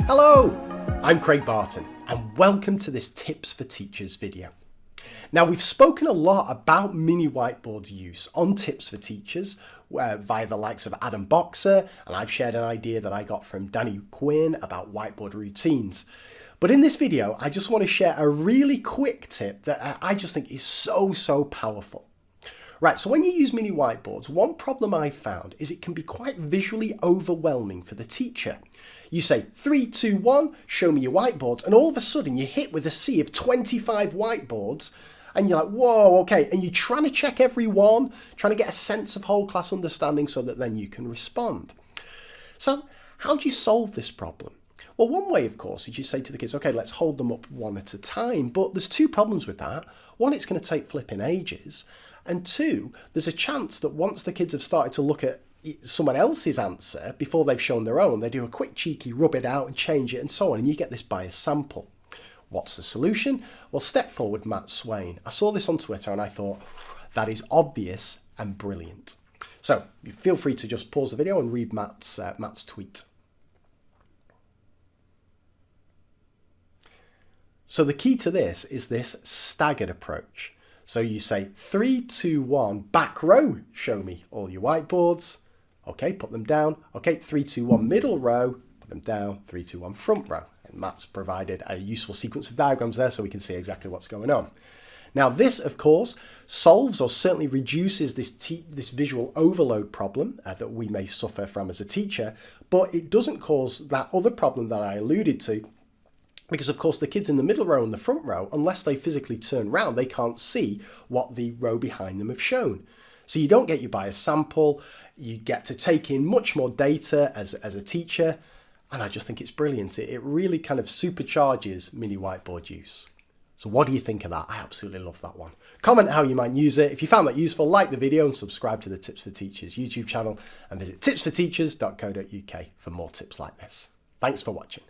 Hello, I'm Craig Barton and welcome to this Tips for Teachers video. Now we've spoken a lot about mini whiteboards use on Tips for Teachers via the likes of Adam Boxer, and I've shared an idea that I got from Danny Quinn about whiteboard routines. But in this video, I just want to share a really quick tip that I just think is so powerful. Right, so when you use mini whiteboards, one problem I've found is it can be quite visually overwhelming for the teacher. You say 3, 2, 1, show me your whiteboards, and all of a sudden you're hit with a sea of 25 whiteboards and you're like, whoa, okay, and you're trying to check every one, trying to get a sense of whole class understanding so that then you can respond. So how do you solve this problem? Well, one way, of course, is you say to the kids, okay, let's hold them up one at a time, but there's two problems with that. One, it's going to take flipping ages. And two, there's a chance that once the kids have started to look at someone else's answer before they've shown their own, they do a quick cheeky rub it out and change it and so on, and you get this biased sample. What's the solution? Well, step forward, Matt Swain. I saw this on Twitter and I thought, that is obvious and brilliant. So feel free to just pause the video and read Matt's tweet. So the key to this is this staggered approach. So you say 3, 2, 1, back row, show me all your whiteboards. Okay, put them down. Okay, 3, 2, 1, middle row, put them down. 3, 2, 1, front row. And Matt's provided a useful sequence of diagrams there so we can see exactly what's going on. Now this, of course, solves or certainly reduces this visual overload problem that we may suffer from as a teacher, but it doesn't cause that other problem that I alluded to. Because of course the kids in the middle row and the front row, unless they physically turn round, they can't see what the row behind them have shown. So you don't get your biased sample, you get to take in much more data as a teacher, and I just think it's brilliant. It really kind of supercharges mini whiteboard use. So what do you think of that? I absolutely love that one. Comment how you might use it. If you found that useful, like the video and subscribe to the Tips for Teachers YouTube channel and visit tipsforteachers.co.uk for more tips like this. Thanks for watching.